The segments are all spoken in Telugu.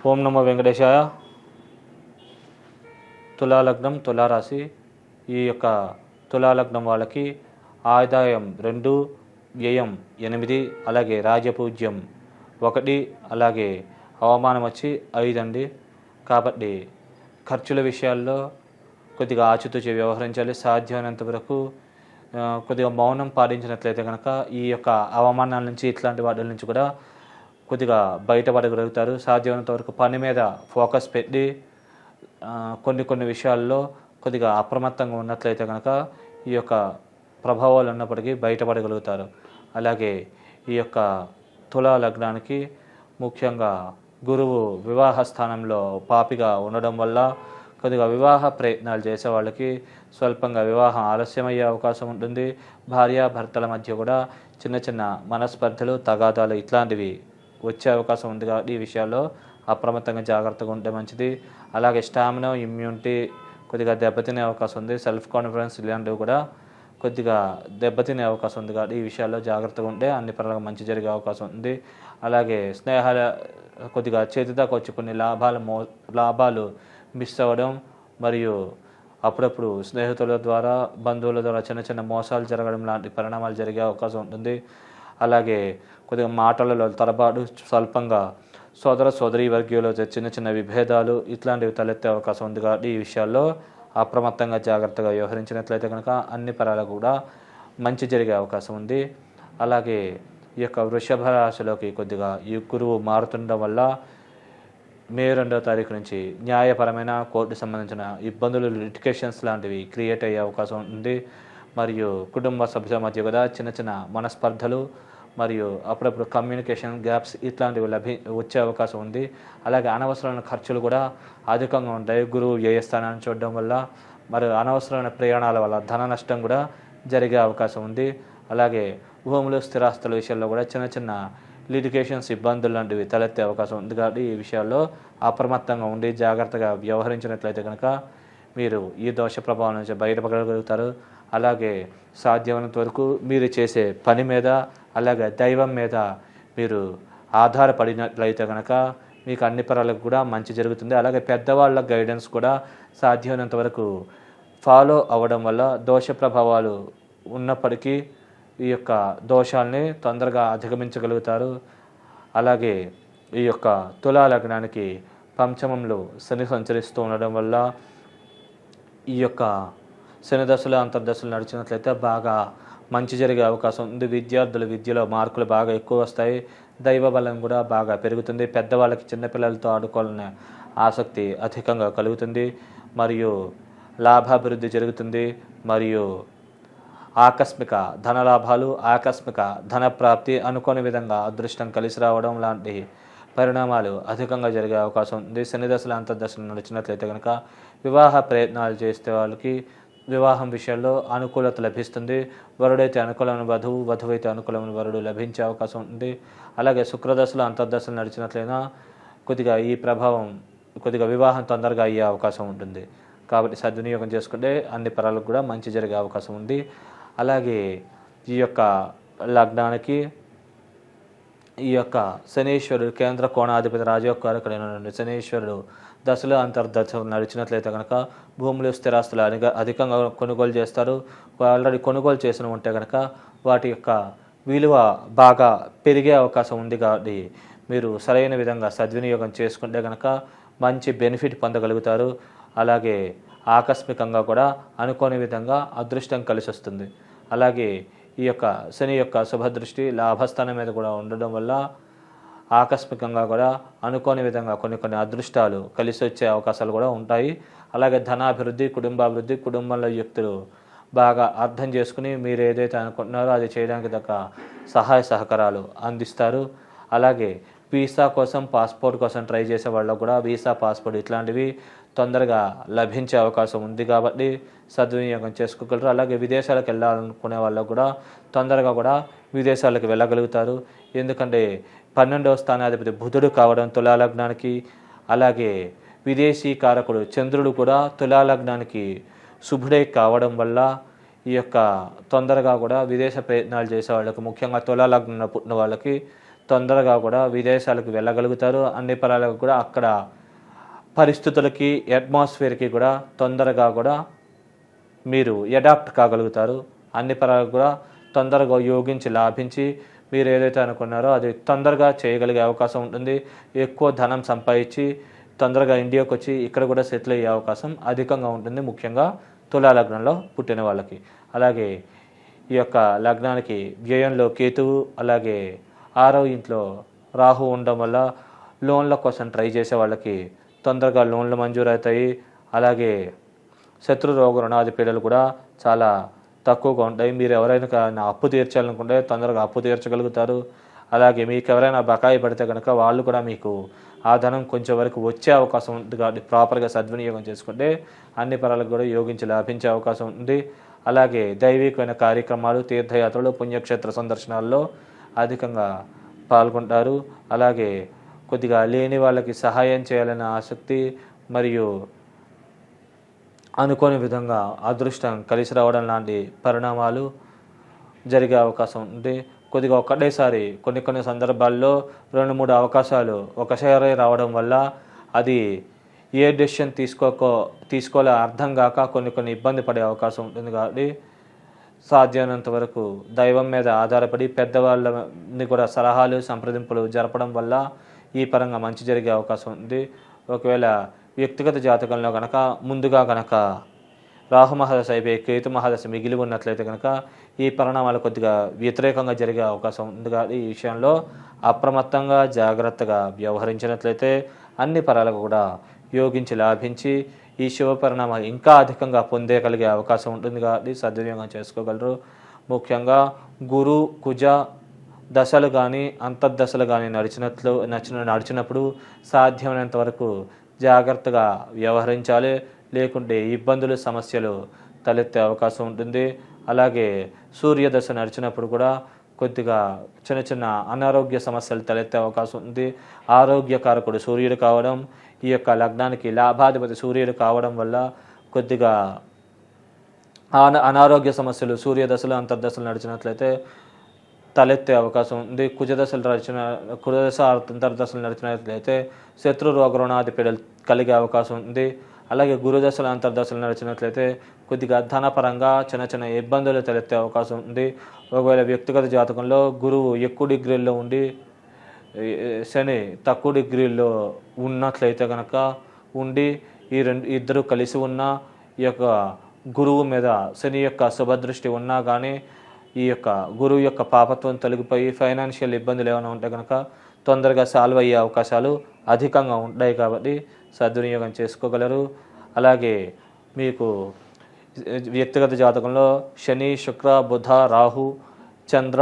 ఓం నమో వెంకటేశాయ. తులాలగ్నం, తులారాశి. ఈ యొక్క తులాలగ్నం వాళ్ళకి ఆదాయం 2, వ్యయం 8, అలాగే రాజపూజ్యం 1, అలాగే అవమానం వచ్చి 5 అండి. కాబట్టి ఖర్చుల విషయాల్లో కొద్దిగా ఆచితూచి వ్యవహరించాలి. సాధ్యమైనంత వరకు కొద్దిగా మౌనం పాటించినట్లయితే కనుక ఈ యొక్క అవమానాల నుంచి, ఇట్లాంటి వాటి నుంచి కూడా కొద్దిగా బయటపడగలుగుతారు. సాధ్యమైనంత వరకు పని మీద ఫోకస్ పెట్టి కొన్ని విషయాల్లో కొద్దిగా అప్రమత్తంగా ఉన్నట్లయితే కనుక ఈ యొక్క ప్రభావాలు ఉన్నప్పటికీ బయటపడగలుగుతారు. అలాగే ఈ యొక్క తులా లగ్నానికి ముఖ్యంగా గురువు వివాహ స్థానంలో పాపిగా ఉండడం వల్ల కొద్దిగా వివాహ ప్రయత్నాలు చేసే వాళ్ళకి స్వల్పంగా వివాహం ఆలస్యమయ్యే అవకాశం ఉంటుంది. భార్యాభర్తల మధ్య కూడా చిన్న మనస్పర్ధలు, తగాదాలు ఇట్లాంటివి వచ్చే అవకాశం ఉంది. కాబట్టి ఈ విషయాల్లో అప్రమత్తంగా జాగ్రత్తగా ఉంటే మంచిది. అలాగే స్టామినా, ఇమ్యూనిటీ కొద్దిగా దెబ్బతినే అవకాశం ఉంది. సెల్ఫ్ కాన్ఫిడెన్స్ ఇలాంటివి కూడా కొద్దిగా దెబ్బతినే అవకాశం ఉంది. కాబట్టి ఈ విషయాల్లో జాగ్రత్తగా ఉంటే అన్ని పరంగా మంచి జరిగే అవకాశం ఉంది. అలాగే స్నేహాల కొద్దిగా చేతిదాకా వచ్చి కొన్ని లాభాలు మిస్ అవ్వడం, మరియు అప్పుడప్పుడు స్నేహితుల ద్వారా, బంధువుల ద్వారా చిన్న మోసాలు జరగడం లాంటి పరిణామాలు జరిగే అవకాశం ఉంటుంది. అలాగే కొద్దిగా మాటలలో తరబాటు, స్వల్పంగా సోదరీ వర్గీయులు చిన్న విభేదాలు ఇట్లాంటివి తలెత్తే అవకాశం ఉంది. కాబట్టి ఈ విషయాల్లో అప్రమత్తంగా జాగ్రత్తగా వ్యవహరించినట్లయితే కనుక అన్ని పరాలకు కూడా మంచి జరిగే అవకాశం ఉంది. అలాగే ఈ యొక్క వృషభ రాశిలోకి కొద్దిగా ఈ గురువు మారుతుండడం వల్ల మే 2వ తారీఖు నుంచి న్యాయపరమైన కోర్టు సంబంధించిన ఇబ్బందులు, లిటిగేషన్స్ లాంటివి క్రియేట్ అయ్యే అవకాశం ఉంది. మరియు కుటుంబ సభ్యుల మధ్య కూడా చిన్న మనస్పర్ధలు మరియు అప్పుడప్పుడు కమ్యూనికేషన్ గ్యాప్స్ ఇట్లాంటివి వచ్చే అవకాశం ఉంది. అలాగే అనవసరమైన ఖర్చులు కూడా అధికంగా ఉంటాయి. గురువు వ్యయస్థానాన్ని చూడడం వల్ల మరి అనవసరమైన ప్రయాణాల వల్ల ధన నష్టం కూడా జరిగే అవకాశం ఉంది. అలాగే భూములు, స్థిరాస్తుల విషయాల్లో కూడా చిన్న లిటిగేషన్స్, ఇబ్బందులు లాంటివి తలెత్తే అవకాశం ఉంది. కాబట్టి ఈ విషయాల్లో అప్రమత్తంగా ఉండి జాగ్రత్తగా వ్యవహరించినట్లయితే కనుక మీరు ఈ దోష ప్రభావం నుంచి బయటపడగలుగుతారు. అలాగే సాధ్యమైనంత వరకు మీరు చేసే పని మీద, అలాగే దైవం మీద మీరు ఆధారపడినట్లయితే కనుక మీకు అన్ని పరాలకు కూడా మంచి జరుగుతుంది. అలాగే పెద్దవాళ్ళ గైడెన్స్ కూడా సాధ్యమైనంత వరకు ఫాలో అవ్వడం వల్ల దోష ప్రభావాలు ఉన్నప్పటికీ ఈ యొక్క దోషాలని తొందరగా అధిగమించగలుగుతారు. అలాగే ఈ యొక్క తులా లగ్నానికి పంచమంలో శని సంచరిస్తూ ఉండడం వల్ల ఈ యొక్క శని దశలు, అంతర్దశలు నడిచినట్లయితే బాగా మంచి జరిగే అవకాశం ఉంది. విద్యార్థుల విద్యలో మార్కులు బాగా ఎక్కువ వస్తాయి. దైవ బలం కూడా బాగా పెరుగుతుంది. పెద్దవాళ్ళకి చిన్నపిల్లలతో ఆడుకోవాలనే ఆసక్తి అధికంగా కలుగుతుంది. మరియు లాభాభివృద్ధి జరుగుతుంది. మరియు ఆకస్మిక ధనలాభాలు, ఆకస్మిక ధన ప్రాప్తి, అనుకోని విధంగా అదృష్టం కలిసి రావడం లాంటి పరిణామాలు అధికంగా జరిగే అవకాశం ఉంది. శని దశలు, అంతర్దశలు నడిచినట్లయితే కనుక వివాహ ప్రయత్నాలు చేసే వాళ్ళకి వివాహం విషయంలో అనుకూలత లభిస్తుంది. వరుడైతే అనుకూలమైన వధువు, వధువైతే అనుకూలమైన వరుడు లభించే అవకాశం ఉంది. అలాగే శుక్రదశలు, అంతర్దశలు నడిచినట్లయినా కొద్దిగా ఈ ప్రభావం కొద్దిగా వివాహం తొందరగా అయ్యే అవకాశం ఉంటుంది. కాబట్టి సద్వినియోగం చేసుకుంటే అన్ని పరాలకు కూడా మంచి జరిగే అవకాశం ఉంది. అలాగే ఈ యొక్క లగ్నానికి ఈ యొక్క శనీశ్వరుడు కేంద్ర కోణాధిపతి రాజయోగకారకుడైన శనీశ్వరుడు దశలు, అంతర్దశలు నడిచినట్లయితే కనుక భూములు, స్థిరాస్తులు అధికంగా కొనుగోలు చేస్తారు. ఆల్రెడీ కొనుగోలు చేసిన ఉంటే కనుక వాటి యొక్క విలువ బాగా పెరిగే అవకాశం ఉంది. కాబట్టి మీరు సరైన విధంగా సద్వినియోగం చేసుకుంటే కనుక మంచి బెనిఫిట్ పొందగలుగుతారు. అలాగే ఆకస్మికంగా కూడా అనుకోని విధంగా అదృష్టం కలిసి వస్తుంది. అలాగే ఈ యొక్క శని యొక్క శుభదృష్టి లాభస్థానం మీద కూడా ఉండడం వల్ల ఆకస్మికంగా కూడా అనుకోని విధంగా కొన్ని అదృష్టాలు కలిసి వచ్చే అవకాశాలు కూడా ఉంటాయి. అలాగే ధనాభివృద్ధి, కుటుంబాభివృద్ధి, కుటుంబంలో వ్యక్తులు బాగా అర్థం చేసుకుని మీరు ఏదైతే అనుకుంటున్నారో అది చేయడానికి తగ్గ సహాయ సహకారాలు అందిస్తారు. అలాగే వీసా కోసం, పాస్పోర్ట్ కోసం ట్రై చేసే వాళ్ళకు కూడా వీసా, పాస్పోర్ట్ ఇట్లాంటివి తొందరగా లభించే అవకాశం ఉంది. కాబట్టి సద్వినియోగం చేసుకోగలరు. అలాగే విదేశాలకు వెళ్ళాలనుకునే వాళ్ళకు కూడా తొందరగా కూడా విదేశాలకు వెళ్ళగలుగుతారు. ఎందుకంటే 12వ స్థానాధిపతి బుధుడు కావడం తులాలగ్నానికి, అలాగే విదేశీ కారకుడు చంద్రుడు కూడా తులాలగ్నానికి శుభుడే కావడం వల్ల ఈ యొక్క తొందరగా కూడా విదేశ ప్రయత్నాలు చేసే వాళ్ళకి, ముఖ్యంగా తులాలగ్నంలో పుట్టిన వాళ్ళకి తొందరగా కూడా విదేశాలకు వెళ్ళగలుగుతారు. అన్ని పరాలకు కూడా అక్కడ పరిస్థితులకి, అట్మాస్ఫియర్కి కూడా తొందరగా కూడా మీరు అడాప్ట్ కాగలుగుతారు. అన్ని పరాలకు కూడా తొందరగా యోగించి లాభించి మీరు ఏదైతే అనుకున్నారో అది తొందరగా చేయగలిగే అవకాశం ఉంటుంది. ఎక్కువ ధనం సంపాదించి తొందరగా ఇండియాకి వచ్చి ఇక్కడ కూడా సెటిల్ అయ్యే అవకాశం అధికంగా ఉంటుంది, ముఖ్యంగా తులా లగ్నంలో పుట్టిన వాళ్ళకి. అలాగే ఈ యొక్క లగ్నానికి వ్యయంలో కేతువు, అలాగే 6వ ఇంట్లో రాహు ఉండడం వల్ల లోన్ల కోసం ట్రై చేసే వాళ్ళకి తొందరగా లోన్లు మంజూరవుతాయి. అలాగే శత్రు రోగ రుణాది పీడలు కూడా చాలా తక్కువగా ఉంటాయి. మీరు ఎవరైనా అప్పు తీర్చాలనుకుంటే తొందరగా అప్పు తీర్చగలుగుతారు. అలాగే మీకు ఎవరైనా బకాయి పడితే కనుక వాళ్ళు కూడా మీకు ఆ ధనం కొంచెం వరకు వచ్చే అవకాశం ఉంటుంది. కాబట్టి ప్రాపర్గా సద్వినియోగం చేసుకుంటే అన్ని పరాలకు కూడా యోగించి లాభించే అవకాశం ఉంది. అలాగే దైవికమైన కార్యక్రమాలు, తీర్థయాత్రలు, పుణ్యక్షేత్ర సందర్శనాల్లో అధికంగా పాల్గొంటారు. అలాగే కొద్దిగా లేని వాళ్ళకి సహాయం చేయాలనే ఆసక్తి మరియు అనుకోని విధంగా అదృష్టం కలిసి రావడం లాంటి పరిణామాలు జరిగే అవకాశం ఉంది. కొద్దిగా ఒక్కటేసారి కొన్ని సందర్భాల్లో 2-3 అవకాశాలు ఒకసారి రావడం వల్ల అది ఏ డెసిషన్ తీసుకోలే అర్థం కాక కొన్ని ఇబ్బంది పడే అవకాశం ఉంటుంది. కాబట్టి సాధ్యమైనంత వరకు దైవం మీద ఆధారపడి పెద్దవాళ్ళని కూడా సలహాలు, సంప్రదింపులు జరపడం వల్ల ఈ పరంగా మంచి జరిగే అవకాశం ఉంది. ఒకవేళ వ్యక్తిగత జాతకంలో కనుక ముందుగా కనుక రాహు మహాదశ అయిపోయి కేతు మహాదశ మిగిలి ఉన్నట్లయితే కనుక ఈ పరిణామాలు కొద్దిగా వ్యతిరేకంగా జరిగే అవకాశం ఉంది. ఈ విషయంలో అప్రమత్తంగా జాగ్రత్తగా వ్యవహరించినట్లయితే అన్ని పరాలకు కూడా యోగించి లాభించి ఈ శుభ పరిణామాలు ఇంకా అధికంగా పొందేగలిగే అవకాశం ఉంటుంది. కాబట్టి సద్వినియోగం చేసుకోగలరు. ముఖ్యంగా గురు కుజ దశలు కానీ అంతర్దశలు కానీ నడిచినప్పుడు సాధ్యమైనంత వరకు జాగ్రత్తగా వ్యవహరించాలి. లేకుంటే ఇబ్బందులు, సమస్యలు తలెత్తే అవకాశం ఉంటుంది. అలాగే సూర్యదశ నడిచినప్పుడు కూడా కొద్దిగా చిన్న అనారోగ్య సమస్యలు తలెత్తే అవకాశం ఉంది. ఆరోగ్యకారకుడు సూర్యుడు కావడం, ఈ యొక్క లగ్నానికి లాభాధిపతి సూర్యుడు కావడం వల్ల కొద్దిగా అనారోగ్య సమస్యలు సూర్యదశలు, అంతర్దశలు నడిచినట్లయితే తలెత్తే అవకాశం ఉంది. కుజదశ అంతర్దశలు నడిచినట్లయితే శత్రు రోగ రుణాది పీడలు కలిగే అవకాశం ఉంది. అలాగే గురుదశలు, అంతర్దశలు నడిచినట్లయితే కొద్దిగా ధనపరంగా చిన్న ఇబ్బందులు తలెత్తే అవకాశం ఉంది. ఒకవేళ వ్యక్తిగత జాతకంలో గురువు ఎక్కువ డిగ్రీల్లో ఉండి శని తక్కువ డిగ్రీల్లో ఉన్నట్లయితే కనుక ఈ ఇద్దరు కలిసి ఉన్న ఈ యొక్క గురువు మీద శని యొక్క శుభదృష్టి ఉన్నా కానీ ఈ యొక్క గురువు యొక్క పాపత్వం తొలగిపోయి ఫైనాన్షియల్ ఇబ్బందులు ఏమైనా ఉంటే కనుక తొందరగా సాల్వ్ అయ్యే అవకాశాలు అధికంగా ఉంటాయి. కాబట్టి సద్వినియోగం చేసుకోగలరు. అలాగే మీకు వ్యక్తిగత జాతకంలో శని, శుక్ర, బుధ, రాహు, చంద్ర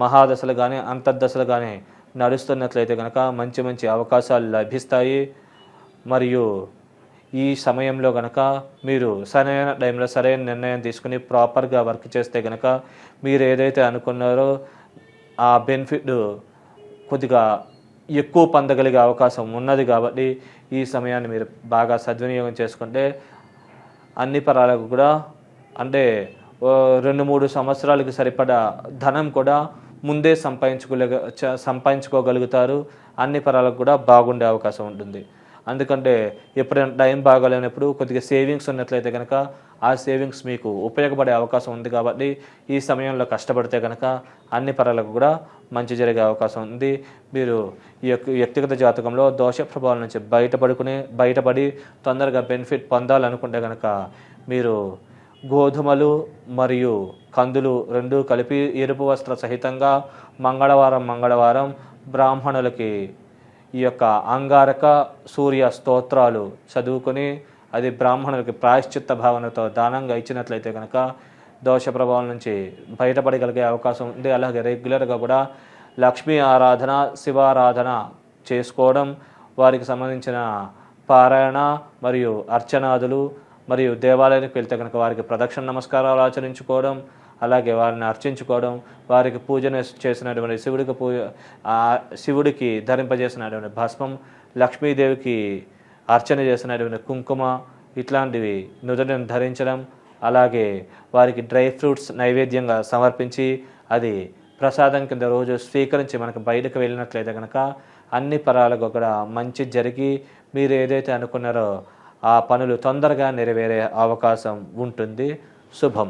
మహాదశలు కానీ అంతర్దశలు కానీ నడుస్తున్నట్లయితే కనుక మంచి అవకాశాలు లభిస్తాయి. మరియు ఈ సమయంలో కనుక మీరు సరైన టైంలో సరైన నిర్ణయం తీసుకుని ప్రాపర్గా వర్క్ చేస్తే కనుక మీరు ఏదైతే అనుకున్నారో ఆ బెనిఫిట్ కొద్దిగా ఎక్కువ పొందగలిగే అవకాశం ఉన్నది. కాబట్టి ఈ సమయాన్ని మీరు బాగా సద్వినియోగం చేసుకుంటే అన్ని పరాలకు కూడా అంటే 2-3 సంవత్సరాలకు సరిపడా ధనం కూడా ముందే సంపాదించుకోగలుగుతారు. అన్ని పరాలకు కూడా బాగుండే అవకాశం ఉంటుంది. అందుకంటే ఎప్పుడైనా టైం బాగాలేనప్పుడు కొద్దిగా సేవింగ్స్ ఉన్నట్లయితే కనుక ఆ సేవింగ్స్ మీకు ఉపయోగపడే అవకాశం ఉంది. కాబట్టి ఈ సమయంలో కష్టపడితే కనుక అన్ని పరాలకు కూడా మంచి జరిగే అవకాశం ఉంది. మీరు ఈ యొక్క వ్యక్తిగత జాతకంలో దోష ప్రభావాల నుంచి బయటపడి తొందరగా బెనిఫిట్ పొందాలనుకుంటే కనుక మీరు గోధుమలు మరియు కందులు 2 కలిపి ఎరుపు వస్త్ర సహితంగా మంగళవారం బ్రాహ్మణులకి ఈ యొక్క అంగారక సూర్య స్తోత్రాలు చదువుకొని అది బ్రాహ్మణులకి ప్రాయశ్చిత్త భావనతో దానంగా ఇచ్చినట్లయితే కనుక దోష ప్రభావం నుంచి బయటపడగలిగే అవకాశం ఉంది. అలాగే రెగ్యులర్గా కూడా లక్ష్మీ ఆరాధన, శివారాధన చేసుకోవడం, వారికి సంబంధించిన పారాయణ మరియు అర్చనాదులు మరియు దేవాలయానికి వెళ్తే కనుక వారికి ప్రదక్షిణ నమస్కారాలు ఆచరించుకోవడం, అలాగే వారిని అర్చించుకోవడం, వారికి పూజన చేసినటువంటి శివుడికి ధరింపజేసినటువంటి భస్మం, లక్ష్మీదేవికి అర్చన చేసినటువంటి కుంకుమ ఇట్లాంటివి నుదుటిని ధరించడం, అలాగే వారికి డ్రై ఫ్రూట్స్ నైవేద్యంగా సమర్పించి అది ప్రసాదం కింద రోజు స్వీకరించి మనకు బయటకు వెళ్ళినట్లయితే కనుక అన్ని పరాలకు కూడా మంచి జరిగి మీరు ఏదైతే అనుకున్నారో ఆ పనులు తొందరగా నెరవేరే అవకాశం ఉంటుంది. శుభం.